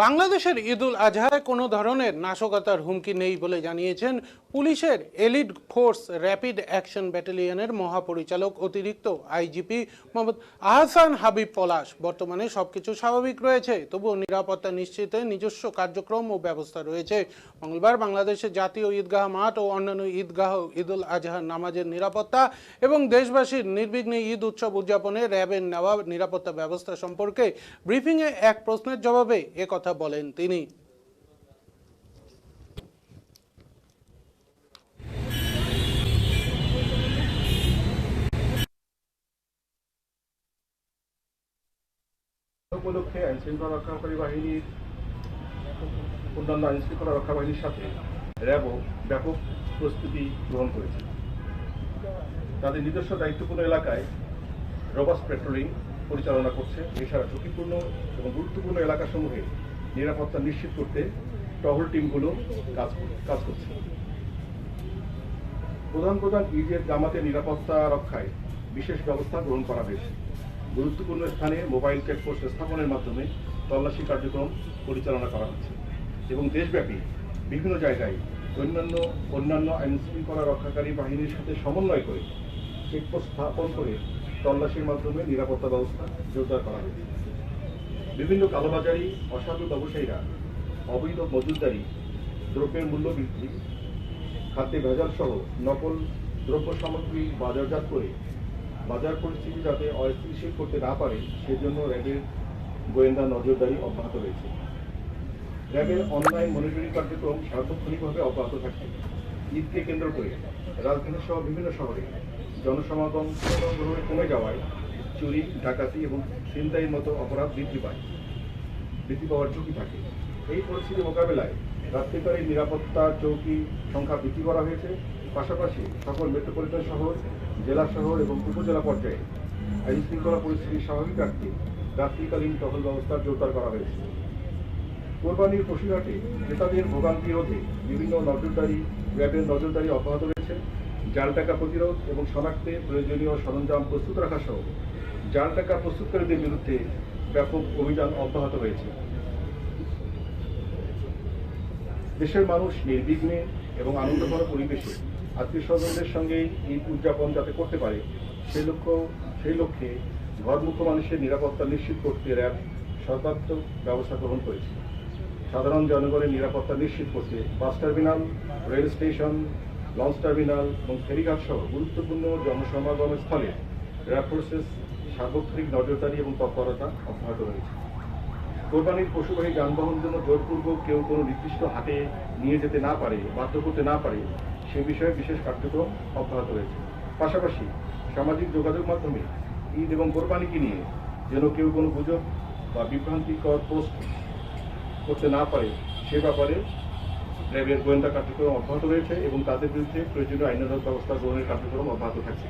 বাংলাদেশের ঈদুল আজহায় কোনো ধরনের নাশকতার হুমকি নেই বলে জানিয়েছেন পুলিশের এলিট ফোর্স র্যাপিড অ্যাকশন ব্যাটালিয়নের মহাপরিচালক অতিরিক্ত আইজিপি মোহাম্মদ আহসান হাবিব পলাশ। বর্তমানে সবকিছু স্বাভাবিক রয়েছে, তবুও নিরাপত্তা নিশ্চিতে নিজস্ব কার্যক্রম ও ব্যবস্থা রয়েছে। মঙ্গলবার বাংলাদেশের জাতীয় ঈদগাহ মাঠ ও অন্যান্য ঈদগাহ ঈদুল আজহার নামাজের নিরাপত্তা এবং দেশবাসীর নির্বিঘ্নে ঈদ উৎসব উদযাপনে র্যাবের নেওয়া নিরাপত্তা ব্যবস্থা সম্পর্কে ব্রিফিংয়ে এক প্রশ্নের জবাবে একথা বলেন তিনি। উপলক্ষে আইনশৃঙ্খলা রক্ষাকারী বাহিনীর অন্যান্য আইনশৃঙ্খলা রক্ষা বাহিনীর সাথে র্যাবও ব্যাপক প্রস্তুতি গ্রহণ করেছে। তাদের নিজস্ব দায়িত্বপূর্ণ এলাকায় রোবাস্ট পেট্রোলিং পরিচালনা করছে। এছাড়া ঝুঁকিপূর্ণ এবং গুরুত্বপূর্ণ এলাকাসমূহে নিরাপত্তা নিশ্চিত করতে টহল টিমগুলো কাজ করছে। প্রধান ঈদের জামাতের নিরাপত্তা রক্ষায় বিশেষ ব্যবস্থা গ্রহণ করা হয়েছে। গুরুত্বপূর্ণ স্থানে মোবাইল চেকপোস্ট স্থাপনের মাধ্যমে তল্লাশি কার্যক্রম পরিচালনা করা হচ্ছে এবং দেশব্যাপী বিভিন্ন জায়গায় অন্যান্য আইনশৃঙ্খলা রক্ষাকারী বাহিনীর সাথে সমন্বয় করে চেকপোস্ট স্থাপন করে তল্লাশির মাধ্যমে নিরাপত্তা ব্যবস্থা জোরদার করা হয়েছে। বিভিন্ন কালোবাজারি, অসাধু ব্যবসায়ীরা অবৈধ মজুতদারি, দ্রব্যের মূল্য বৃদ্ধি, খাদ্যে ভেজাল সহ নকল দ্রব্য সামগ্রী বাজারজাত করে বাজার পরিস্থিতি যাতে অস্থিতিশীল করতে না পারে সেজন্য র্যাবের গোয়েন্দা নজরদারি অব্যাহত রয়েছে। র্যাবের অনলাইন মনিটরিং কার্যক্রম সার্বক্ষণিকভাবে অব্যাহত থাকছে। ঈদকে কেন্দ্র করে রাজধানী সহ বিভিন্ন শহরে জনসমাগম কমে যাওয়ায় চুরি, ডাকাতি এবং ছিনতাইয়ের মতো অপরাধ বৃদ্ধি পাওয়ার ঝুঁকি থাকে। এই পরিস্থিতি মোকাবেলায় রাত্রিকালীন নিরাপত্তা চৌকি সংখ্যা বৃদ্ধি করা হয়েছে। পাশাপাশি সকল মেট্রোপলিটন শহর, জেলা শহর এবং উপজেলা পর্যায়ে আইন শৃঙ্খলা পরিস্থিতি স্বাভাবিক রাখতে রাত্রিকালীন টহল ব্যবস্থা জোরদার করা হয়েছে। কোরবানির পশুঘাটে ক্রেতাদের ভোগান্তি রোধে বিভিন্ন র্যাবের নজরদারি অব্যাহত রয়েছে। জাল টাকা প্রতিরোধ এবং শনাক্তে প্রয়োজনীয় সরঞ্জাম প্রস্তুত রাখা সহ জাল টাকা প্রস্তুতকারীদের বিরুদ্ধে ব্যাপক অভিযান অব্যাহত রয়েছে। দেশের মানুষ নির্বিঘ্নে এবং আনন্দঘন পরিবেশে আত্মীয় স্বজনদের সঙ্গে ঈদ উদযাপন যাতে করতে পারে সেই লক্ষ্যে ঘরমুখো মানুষের নিরাপত্তা নিশ্চিত করতে র্যাব সর্বাত্মক ব্যবস্থা গ্রহণ করেছে। সাধারণ জনগণের নিরাপত্তা নিশ্চিত করতে bus terminal, rail station, launch terminal এবং ফেরিঘাট সহ গুরুত্বপূর্ণ জনসমাগম স্থলে র্যাব ফোর্সেস সার্বক্ষণিক নজরদারি এবং তৎপরতা অব্যাহত রয়েছে। কোরবানির পশুবাহী যানবাহন জন্য জোরপূর্বক কেউ কোনো নির্দিষ্ট হাটে নিয়ে যেতে না পারে, বাধ্য করতে না পারে সে বিষয়ে বিশেষ কার্যক্রম অব্যাহত রয়েছে। পাশাপাশি সামাজিক যোগাযোগ মাধ্যমে ঈদ এবং কোরবানিকে নিয়ে যেন কেউ কোনো গুজব বা বিভ্রান্তিকর পোস্ট করতে না পারে সে ব্যাপারে র্যাবের গোয়েন্দা কার্যক্রম অব্যাহত রয়েছে এবং তাদের বিরুদ্ধে প্রয়োজনীয় আইনানুগ ব্যবস্থা গ্রহণের কার্যক্রম অব্যাহত থাকছে।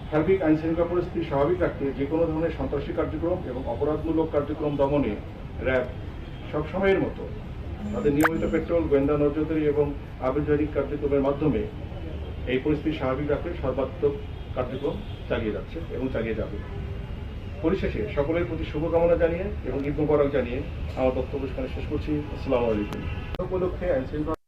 সার্বিক আইনশৃঙ্খলা পরিস্থিতি স্বাভাবিক রাখতে যে কোনো ধরনের সন্ত্রাসী কার্যক্রম এবং অপরাধমূলক কার্যক্রম দমনে র্যাব সবসময়ের মতো তাদের নিয়মিত পেট্রোল, গোয়েন্দা নজরদারি এবং আবেদনকারী কার্যক্রমের মাধ্যমে এই পরিস্থিতি স্বাভাবিক রাখতে সর্বাত্মক কার্যক্রম চালিয়ে যাচ্ছে এবং চালিয়ে যাবে। পরিশেষে সকলের প্রতি শুভকামনা জানিয়ে এবং ঈদ মোবারক জানিয়ে আমার বক্তব্য শেষ করছি। আসসালামু আলাইকুম। উপলক্ষে আইনশৃঙ্খলা